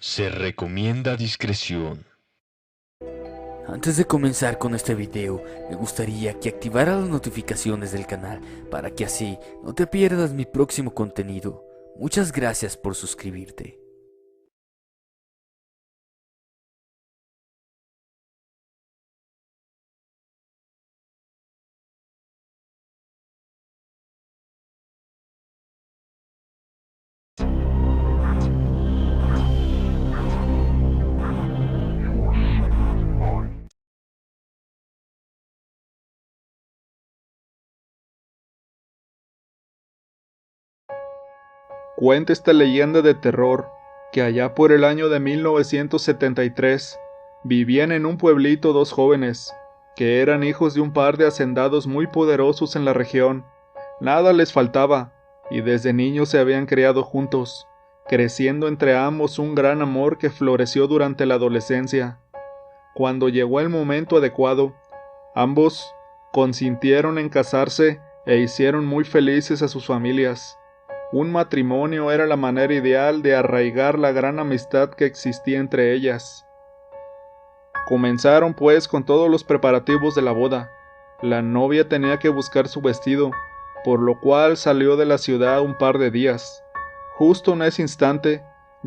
Se recomienda discreción. Antes de comenzar con este video, me gustaría que activaras las notificaciones del canal para que así no te pierdas mi próximo contenido. Muchas gracias por suscribirte. Cuenta esta leyenda de terror que allá por el año de 1973 vivían en un pueblito dos jóvenes, que eran hijos de un par de hacendados muy poderosos en la región. Nada les faltaba, y desde niños se habían criado juntos, creciendo entre ambos un gran amor que floreció durante la adolescencia. Cuando llegó el momento adecuado, ambos consintieron en casarse e hicieron muy felices a sus familias. Un matrimonio era la manera ideal de arraigar la gran amistad que existía entre ellas. Comenzaron pues con todos los preparativos de la boda. La novia tenía que buscar su vestido, por lo cual salió de la ciudad un par de días. Justo en ese instante,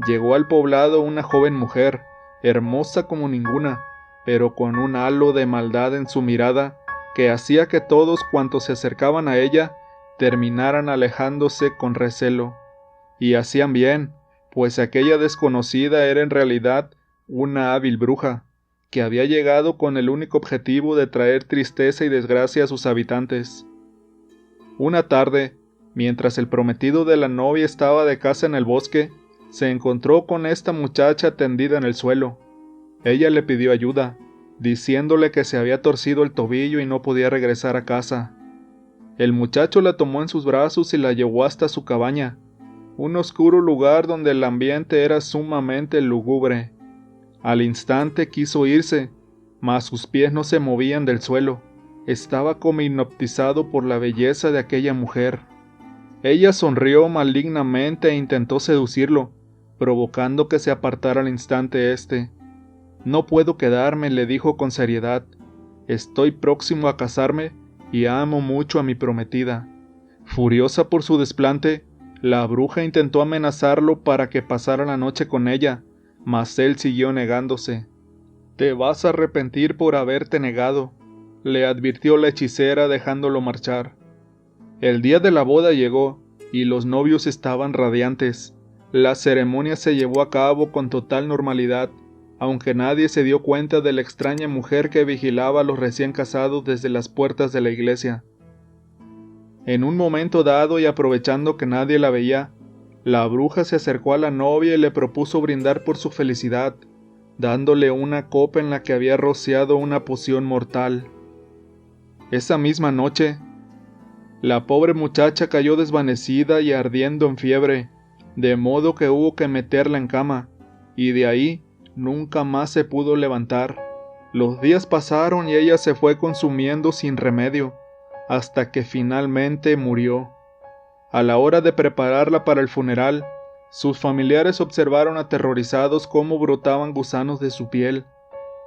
llegó al poblado una joven mujer, hermosa como ninguna, pero con un halo de maldad en su mirada que hacía que todos cuantos se acercaban a ella terminaran alejándose con recelo. Y hacían bien, pues aquella desconocida era en realidad una hábil bruja, que había llegado con el único objetivo de traer tristeza y desgracia a sus habitantes. Una tarde, mientras el prometido de la novia estaba de caza en el bosque, se encontró con esta muchacha tendida en el suelo. Ella le pidió ayuda, diciéndole que se había torcido el tobillo y no podía regresar a casa. El muchacho la tomó en sus brazos y la llevó hasta su cabaña, un oscuro lugar donde el ambiente era sumamente lúgubre. Al instante quiso irse, mas sus pies no se movían del suelo. Estaba como hipnotizado por la belleza de aquella mujer. Ella sonrió malignamente e intentó seducirlo, provocando que se apartara al instante éste. «No puedo quedarme», le dijo con seriedad. «Estoy próximo a casarme y amo mucho a mi prometida». Furiosa por su desplante, la bruja intentó amenazarlo para que pasara la noche con ella, mas él siguió negándose. «Te vas a arrepentir por haberte negado», le advirtió la hechicera dejándolo marchar. El día de la boda llegó, y los novios estaban radiantes. La ceremonia se llevó a cabo con total normalidad, aunque nadie se dio cuenta de la extraña mujer que vigilaba a los recién casados desde las puertas de la iglesia. En un momento dado y aprovechando que nadie la veía, la bruja se acercó a la novia y le propuso brindar por su felicidad, dándole una copa en la que había rociado una poción mortal. Esa misma noche, la pobre muchacha cayó desvanecida y ardiendo en fiebre, de modo que hubo que meterla en cama, y de ahí nunca más se pudo levantar. Los días pasaron y ella se fue consumiendo sin remedio, hasta que finalmente murió. A la hora de prepararla para el funeral, sus familiares observaron aterrorizados cómo brotaban gusanos de su piel.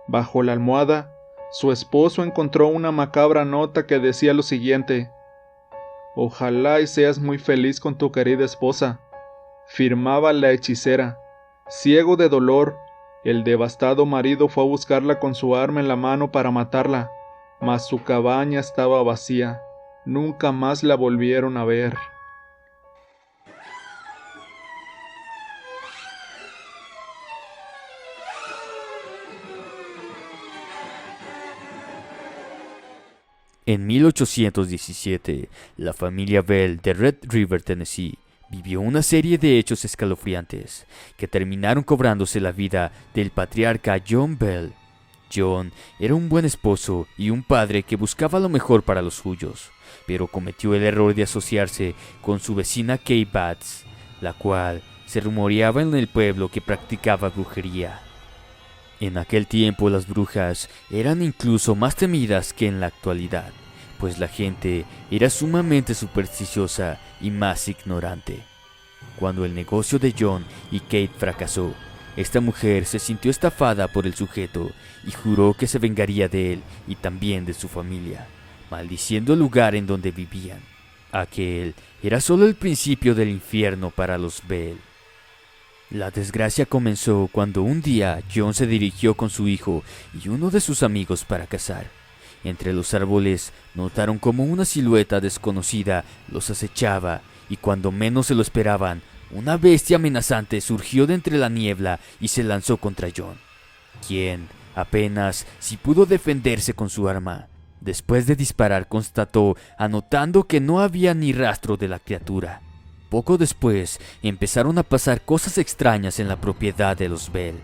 Bajo la almohada, su esposo encontró una macabra nota que decía lo siguiente: «Ojalá y seas muy feliz con tu querida esposa», firmaba la hechicera. Ciego de dolor, el devastado marido fue a buscarla con su arma en la mano para matarla, mas su cabaña estaba vacía. Nunca más la volvieron a ver. En 1817, la familia Bell de Red River, Tennessee, vivió una serie de hechos escalofriantes que terminaron cobrándose la vida del patriarca John Bell. John era un buen esposo y un padre que buscaba lo mejor para los suyos, pero cometió el error de asociarse con su vecina Kay Batts, la cual se rumoreaba en el pueblo que practicaba brujería. En aquel tiempo las brujas eran incluso más temidas que en la actualidad, pues la gente era sumamente supersticiosa y más ignorante. Cuando el negocio de John y Kate fracasó, Esta mujer se sintió estafada por el sujeto y juró que se vengaría de él y también de su familia, maldiciendo el lugar en donde vivían. Aquel era solo el principio del infierno para los Bell. La desgracia comenzó cuando un día John se dirigió con su hijo y uno de sus amigos para cazar. Entre los árboles notaron como una silueta desconocida los acechaba y cuando menos se lo esperaban, una bestia amenazante surgió de entre la niebla y se lanzó contra John, quien apenas si pudo defenderse con su arma. Después de disparar constató, anotando que no había ni rastro de la criatura. Poco después empezaron a pasar cosas extrañas en la propiedad de los Bell.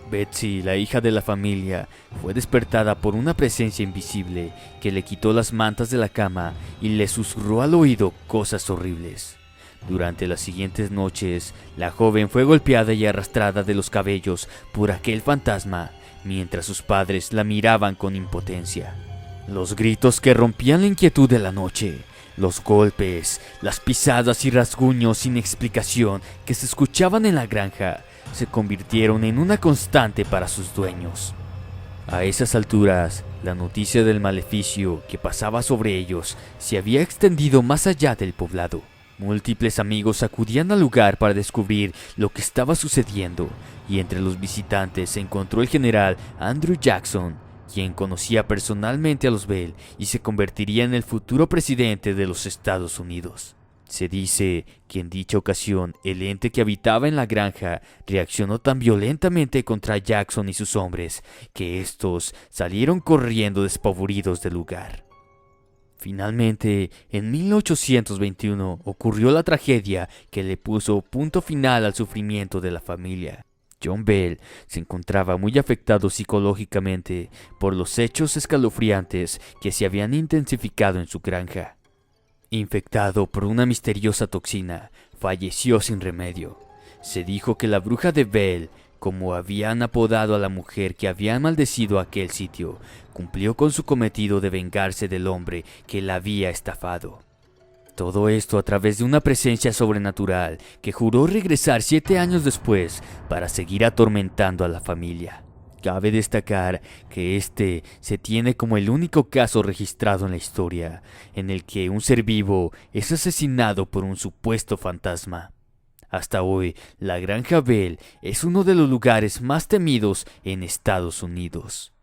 Betsy, la hija de la familia, fue despertada por una presencia invisible que le quitó las mantas de la cama y le susurró al oído cosas horribles. Durante las siguientes noches, la joven fue golpeada y arrastrada de los cabellos por aquel fantasma, mientras sus padres la miraban con impotencia. Los gritos que rompían la inquietud de la noche, los golpes, las pisadas y rasguños sin explicación que se escuchaban en la granja, se convirtieron en una constante para sus dueños. A esas alturas, la noticia del maleficio que pasaba sobre ellos se había extendido más allá del poblado. Múltiples amigos acudían al lugar para descubrir lo que estaba sucediendo, y entre los visitantes se encontró el general Andrew Jackson, quien conocía personalmente a los Bell y se convertiría en el futuro presidente de los Estados Unidos. Se dice que en dicha ocasión el ente que habitaba en la granja reaccionó tan violentamente contra Jackson y sus hombres que estos salieron corriendo despavoridos del lugar. Finalmente, en 1821 ocurrió la tragedia que le puso punto final al sufrimiento de la familia. John Bell se encontraba muy afectado psicológicamente por los hechos escalofriantes que se habían intensificado en su granja. Infectado por una misteriosa toxina, falleció sin remedio. Se dijo que la bruja de Bell, como habían apodado a la mujer que había maldecido aquel sitio, cumplió con su cometido de vengarse del hombre que la había estafado. Todo esto a través de una presencia sobrenatural que juró regresar 7 años después para seguir atormentando a la familia. Cabe destacar que este se tiene como el único caso registrado en la historia en el que un ser vivo es asesinado por un supuesto fantasma. Hasta hoy, la Granja Bell es uno de los lugares más temidos en Estados Unidos.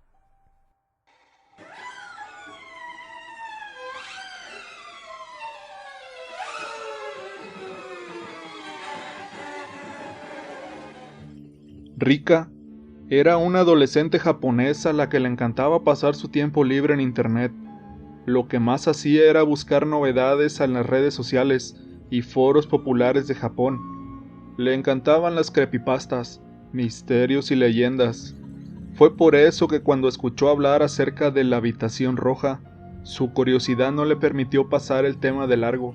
Rika era una adolescente japonesa a la que le encantaba pasar su tiempo libre en internet. Lo que más hacía era buscar novedades en las redes sociales y foros populares de Japón. Le encantaban las creepypastas, misterios y leyendas. Fue por eso que cuando escuchó hablar acerca de la habitación roja, su curiosidad no le permitió pasar el tema de largo.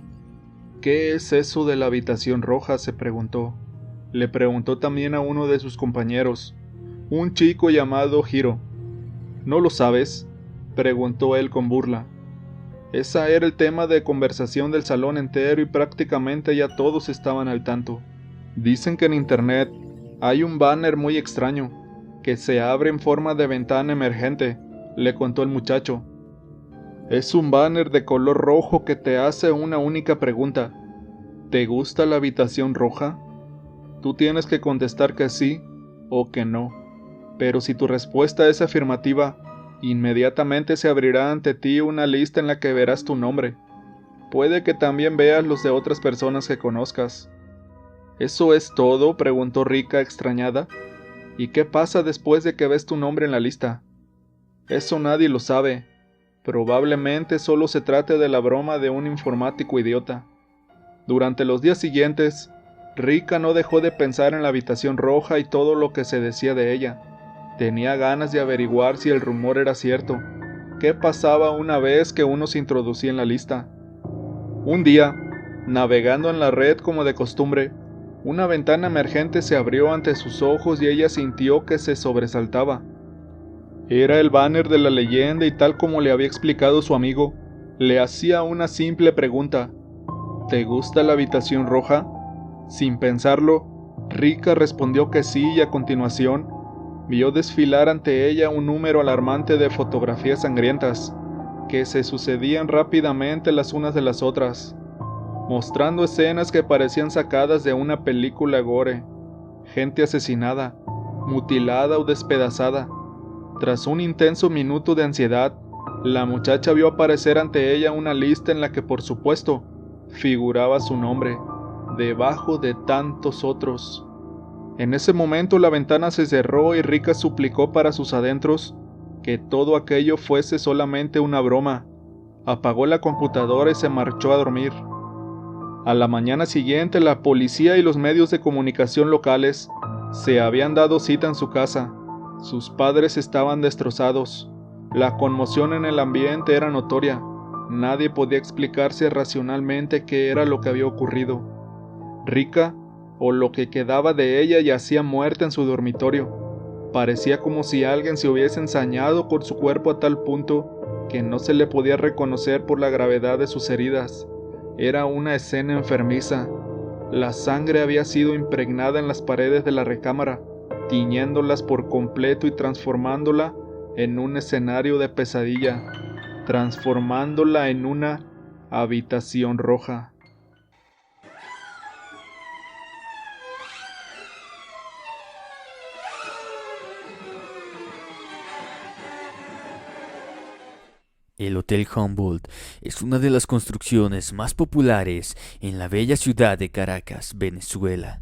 ¿Qué es eso de la habitación roja?, se preguntó. Le preguntó también a uno de sus compañeros, un chico llamado Hiro. ¿No lo sabes?, preguntó él con burla. Ese era el tema de conversación del salón entero y prácticamente ya todos estaban al tanto. Dicen que en internet hay un banner muy extraño, que se abre en forma de ventana emergente, le contó el muchacho. Es un banner de color rojo que te hace una única pregunta. ¿Te gusta la habitación roja? Tú tienes que contestar que sí o que no. Pero si tu respuesta es afirmativa, inmediatamente se abrirá ante ti una lista en la que verás tu nombre. Puede que también veas los de otras personas que conozcas. ¿Eso es todo?, preguntó Rika extrañada. ¿Y qué pasa después de que ves tu nombre en la lista? Eso nadie lo sabe. Probablemente solo se trate de la broma de un informático idiota. Durante los días siguientes, Rika no dejó de pensar en la habitación roja y todo lo que se decía de ella. Tenía ganas de averiguar si el rumor era cierto. ¿Qué pasaba una vez que uno se introducía en la lista? Un día, navegando en la red como de costumbre, una ventana emergente se abrió ante sus ojos y ella sintió que se sobresaltaba. Era el banner de la leyenda y tal como le había explicado su amigo, le hacía una simple pregunta. ¿Te gusta la habitación roja? Sin pensarlo, Rika respondió que sí y a continuación vio desfilar ante ella un número alarmante de fotografías sangrientas que se sucedían rápidamente las unas de las otras, mostrando escenas que parecían sacadas de una película gore, gente asesinada, mutilada o despedazada. Tras un intenso minuto de ansiedad, la muchacha vio aparecer ante ella una lista en la que, por supuesto, figuraba su nombre, debajo de tantos otros. En ese momento la ventana se cerró y Rika suplicó para sus adentros que todo aquello fuese solamente una broma. Apagó la computadora y se marchó a dormir. A la mañana siguiente, la policía y los medios de comunicación locales se habían dado cita en su casa. Sus padres estaban destrozados. La conmoción en el ambiente era notoria. Nadie podía explicarse racionalmente qué era lo que había ocurrido. Rika, o lo que quedaba de ella, yacía muerta en su dormitorio. Parecía como si alguien se hubiese ensañado con su cuerpo a tal punto que no se le podía reconocer por la gravedad de sus heridas. Era una escena enfermiza. La sangre había sido impregnada en las paredes de la recámara, tiñéndolas por completo y transformándola en un escenario de pesadilla, transformándola en una habitación roja. El Hotel Humboldt es una de las construcciones más populares en la bella ciudad de Caracas, Venezuela.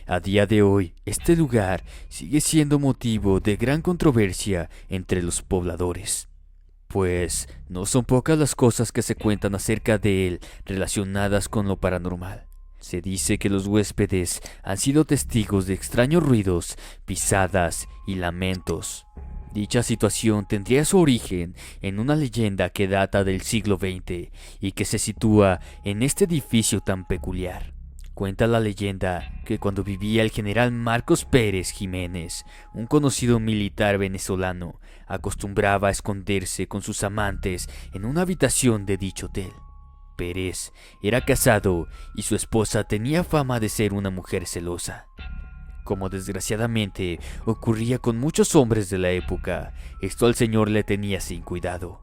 A día de hoy, este lugar sigue siendo motivo de gran controversia entre los pobladores, pues no son pocas las cosas que se cuentan acerca de él relacionadas con lo paranormal. Se dice que los huéspedes han sido testigos de extraños ruidos, pisadas y lamentos. Dicha situación tendría su origen en una leyenda que data del siglo XX y que se sitúa en este edificio tan peculiar. Cuenta la leyenda que cuando vivía el general Marcos Pérez Jiménez, un conocido militar venezolano, acostumbraba a esconderse con sus amantes en una habitación de dicho hotel. Pérez era casado y su esposa tenía fama de ser una mujer celosa. Como desgraciadamente ocurría con muchos hombres de la época, esto al señor le tenía sin cuidado.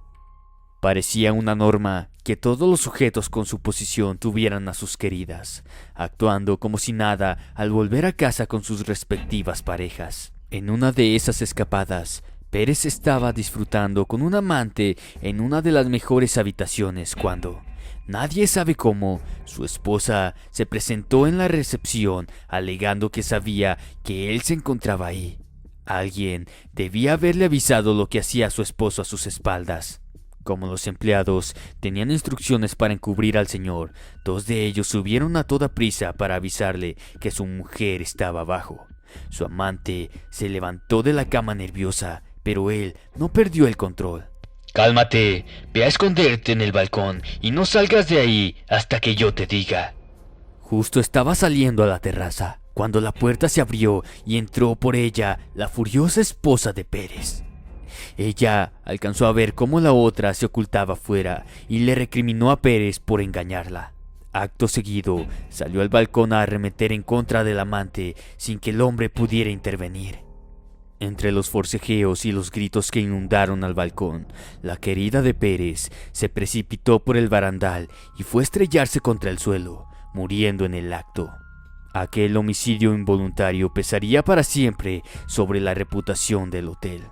Parecía una norma que todos los sujetos con su posición tuvieran a sus queridas, actuando como si nada al volver a casa con sus respectivas parejas. En una de esas escapadas, Pérez estaba disfrutando con un amante en una de las mejores habitaciones cuando, nadie sabe cómo, su esposa se presentó en la recepción alegando que sabía que él se encontraba ahí. Alguien debía haberle avisado lo que hacía su esposo a sus espaldas. Como los empleados tenían instrucciones para encubrir al señor, dos de ellos subieron a toda prisa para avisarle que su mujer estaba abajo. Su amante se levantó de la cama nerviosa, pero él no perdió el control. Cálmate, ve a esconderte en el balcón y no salgas de ahí hasta que yo te diga. Justo estaba saliendo a la terraza, cuando la puerta se abrió y entró por ella la furiosa esposa de Pérez. Ella alcanzó a ver cómo la otra se ocultaba afuera y le recriminó a Pérez por engañarla. Acto seguido, salió al balcón a arremeter en contra del amante sin que el hombre pudiera intervenir. Entre los forcejeos y los gritos que inundaron al balcón, la querida de Pérez se precipitó por el barandal y fue a estrellarse contra el suelo, muriendo en el acto. Aquel homicidio involuntario pesaría para siempre sobre la reputación del hotel.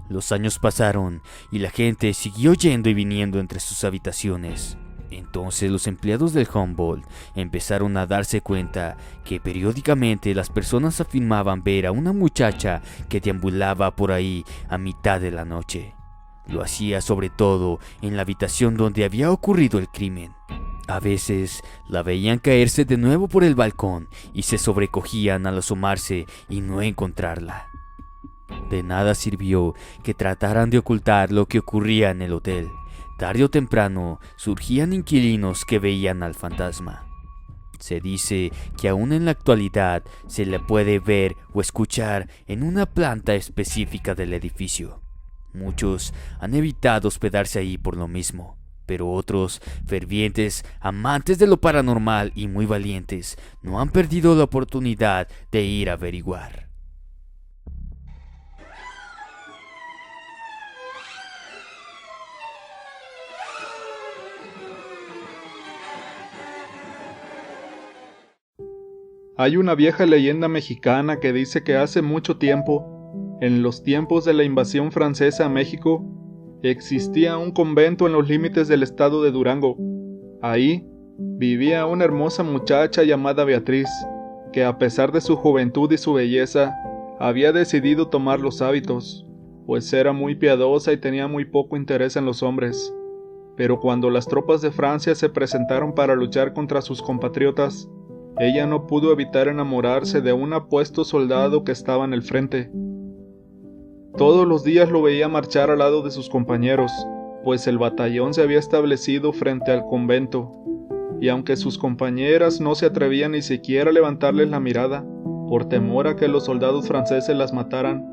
Los años pasaron y la gente siguió yendo y viniendo entre sus habitaciones. Entonces los empleados del Humboldt empezaron a darse cuenta que periódicamente las personas afirmaban ver a una muchacha que deambulaba por ahí a mitad de la noche. Lo hacía sobre todo en la habitación donde había ocurrido el crimen. A veces la veían caerse de nuevo por el balcón y se sobrecogían al asomarse y no encontrarla. De nada sirvió que trataran de ocultar lo que ocurría en el hotel. Tarde o temprano surgían inquilinos que veían al fantasma. Se dice que aún en la actualidad se le puede ver o escuchar en una planta específica del edificio. Muchos han evitado hospedarse ahí por lo mismo. pero otros, fervientes amantes de lo paranormal y muy valientes, no han perdido la oportunidad de ir a averiguar. Hay una vieja leyenda mexicana que dice que hace mucho tiempo, en los tiempos de la invasión francesa a México, existía un convento en los límites del estado de Durango. Ahí vivía una hermosa muchacha llamada Beatriz, que a pesar de su juventud y su belleza, había decidido tomar los hábitos, pues era muy piadosa y tenía muy poco interés en los hombres. Pero cuando las tropas de Francia se presentaron para luchar contra sus compatriotas, ella no pudo evitar enamorarse de un apuesto soldado que estaba en el frente. Todos los días lo veía marchar al lado de sus compañeros, pues el batallón se había establecido frente al convento, y aunque sus compañeras no se atrevían ni siquiera a levantarles la mirada, por temor a que los soldados franceses las mataran,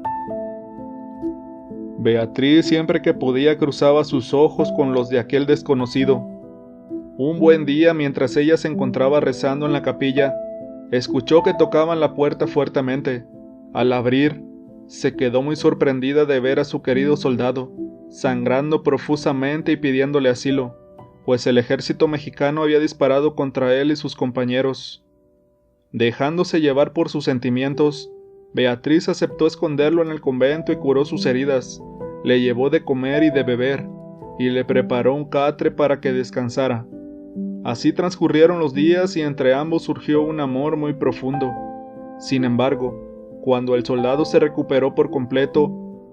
Beatriz siempre que podía cruzaba sus ojos con los de aquel desconocido. Un buen día, mientras ella se encontraba rezando en la capilla, escuchó que tocaban la puerta fuertemente. Al abrir, se quedó muy sorprendida de ver a su querido soldado, sangrando profusamente y pidiéndole asilo, pues el ejército mexicano había disparado contra él y sus compañeros. Dejándose llevar por sus sentimientos, Beatriz aceptó esconderlo en el convento y curó sus heridas, le llevó de comer y de beber, y le preparó un catre para que descansara. Así transcurrieron los días y entre ambos surgió un amor muy profundo. Sin embargo, cuando el soldado se recuperó por completo,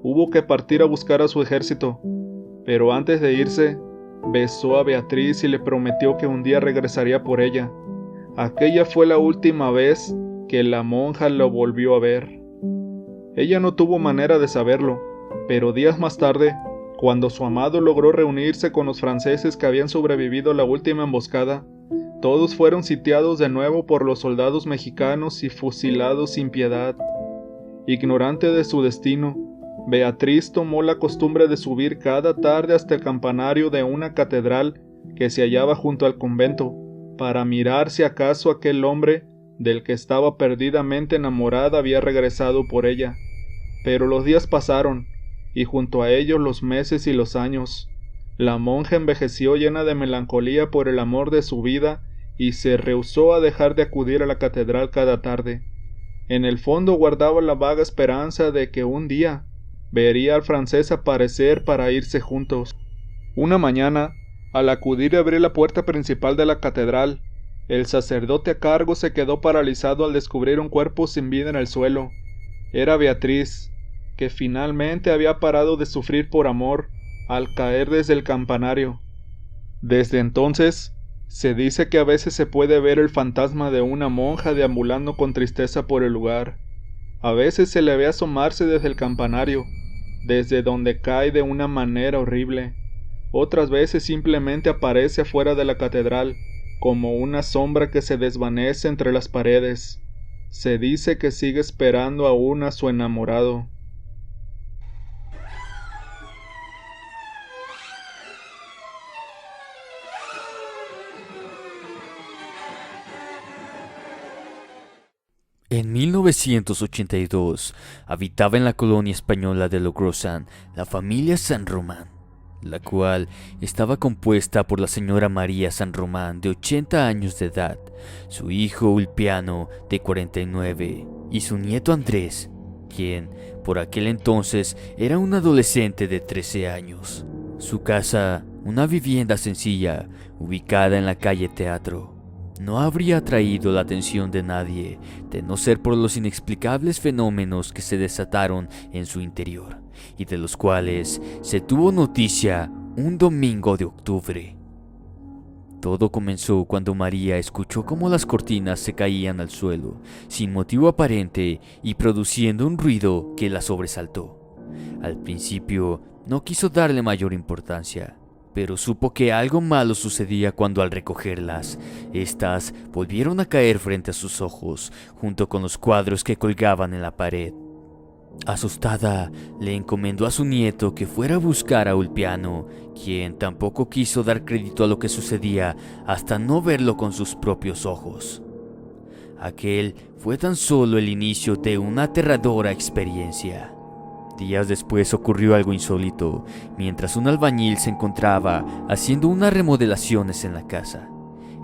hubo que partir a buscar a su ejército. Pero antes de irse, besó a Beatriz y le prometió que un día regresaría por ella. Aquella fue la última vez que la monja lo volvió a ver. Ella no tuvo manera de saberlo, pero días más tarde, cuando su amado logró reunirse con los franceses que habían sobrevivido a la última emboscada, todos fueron sitiados de nuevo por los soldados mexicanos y fusilados sin piedad. Ignorante de su destino, Beatriz tomó la costumbre de subir cada tarde hasta el campanario de una catedral que se hallaba junto al convento, para mirar si acaso aquel hombre, del que estaba perdidamente enamorada, había regresado por ella. Pero los días pasaron, y junto a ellos los meses y los años. La monja envejeció llena de melancolía por el amor de su vida y se rehusó a dejar de acudir a la catedral cada tarde. En el fondo guardaba la vaga esperanza de que un día vería al francés aparecer para irse juntos. Una mañana, al acudir y abrir la puerta principal de la catedral, el sacerdote a cargo se quedó paralizado al descubrir un cuerpo sin vida en el suelo. Era Beatriz, que finalmente había parado de sufrir por amor al caer desde el campanario. Desde entonces, se dice que a veces se puede ver el fantasma de una monja deambulando con tristeza por el lugar. A veces se le ve asomarse desde el campanario, desde donde cae de una manera horrible. Otras veces simplemente aparece afuera de la catedral, como una sombra que se desvanece entre las paredes. Se dice que sigue esperando aún a su enamorado. En 1982, habitaba en la colonia española de Logrosán la familia San Román, la cual estaba compuesta por la señora María San Román, de 80 años de edad, su hijo Ulpiano, de 49, y su nieto Andrés, quien, por aquel entonces, era un adolescente de 13 años. Su casa, una vivienda sencilla, ubicada en la calle Teatro, no habría atraído la atención de nadie, de no ser por los inexplicables fenómenos que se desataron en su interior, y de los cuales se tuvo noticia un domingo de octubre. Todo comenzó cuando María escuchó cómo las cortinas se caían al suelo, sin motivo aparente y produciendo un ruido que la sobresaltó. Al principio no quiso darle mayor importancia, pero supo que algo malo sucedía cuando al recogerlas, estas volvieron a caer frente a sus ojos, junto con los cuadros que colgaban en la pared. Asustada, le encomendó a su nieto que fuera a buscar a Ulpiano, quien tampoco quiso dar crédito a lo que sucedía hasta no verlo con sus propios ojos. Aquel fue tan solo el inicio de una aterradora experiencia. Días después ocurrió algo insólito, mientras un albañil se encontraba haciendo unas remodelaciones en la casa.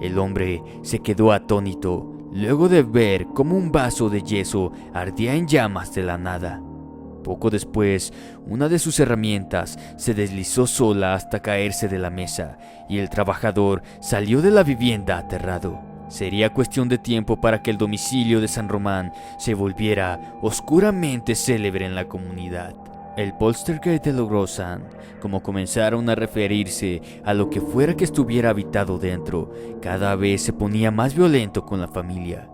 El hombre se quedó atónito luego de ver cómo un vaso de yeso ardía en llamas de la nada. Poco después, una de sus herramientas se deslizó sola hasta caerse de la mesa y el trabajador salió de la vivienda aterrado. Sería cuestión de tiempo para que el domicilio de San Román se volviera oscuramente célebre en la comunidad. El poltergeist de Logrosán, como comenzaron a referirse a lo que fuera que estuviera habitado dentro, cada vez se ponía más violento con la familia.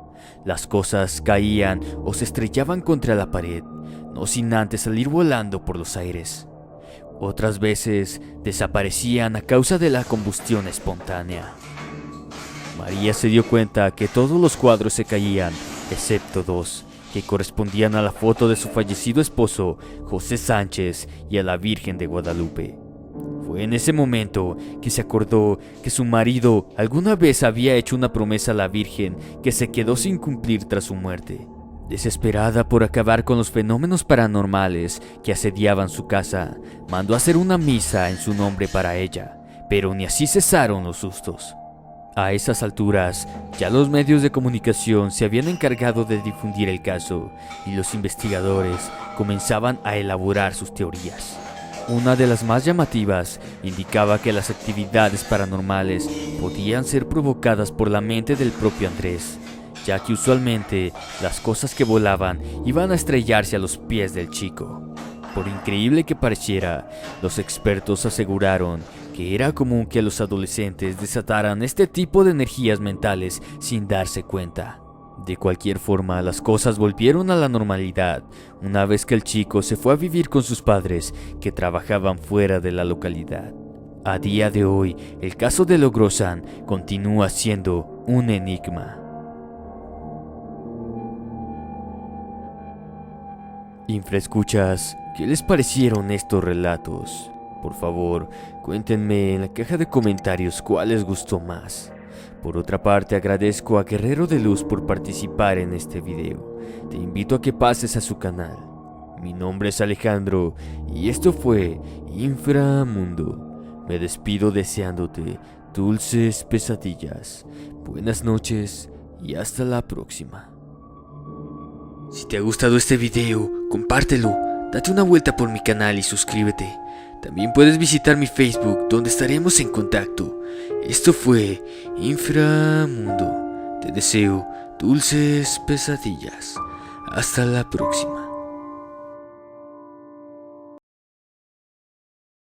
Las cosas caían o se estrellaban contra la pared, no sin antes salir volando por los aires. Otras veces desaparecían a causa de la combustión espontánea. María se dio cuenta que todos los cuadros se caían, excepto dos, que correspondían a la foto de su fallecido esposo, José Sánchez, y a la Virgen de Guadalupe. Fue en ese momento que se acordó que su marido alguna vez había hecho una promesa a la Virgen que se quedó sin cumplir tras su muerte. Desesperada por acabar con los fenómenos paranormales que asediaban su casa, mandó hacer una misa en su nombre para ella, pero ni así cesaron los sustos. A esas alturas, ya los medios de comunicación se habían encargado de difundir el caso y los investigadores comenzaban a elaborar sus teorías. Una de las más llamativas indicaba que las actividades paranormales podían ser provocadas por la mente del propio Andrés, ya que usualmente las cosas que volaban iban a estrellarse a los pies del chico. Por increíble que pareciera, los expertos aseguraron que era común que los adolescentes desataran este tipo de energías mentales sin darse cuenta. De cualquier forma, las cosas volvieron a la normalidad una vez que el chico se fue a vivir con sus padres, que trabajaban fuera de la localidad. A día de hoy, el caso de Logrosán continúa siendo un enigma. Infraescuchas, ¿qué les parecieron estos relatos? Por favor, cuéntenme en la caja de comentarios cuál les gustó más. Por otra parte, agradezco a Guerrero de Luz por participar en este video. Te invito a que pases a su canal. Mi nombre es Alejandro y esto fue Inframundo. Me despido deseándote dulces pesadillas. Buenas noches y hasta la próxima. Si te ha gustado este video, compártelo, date una vuelta por mi canal y suscríbete. También puedes visitar mi Facebook, donde estaremos en contacto. Esto fue Inframundo. Te deseo dulces pesadillas. Hasta la próxima.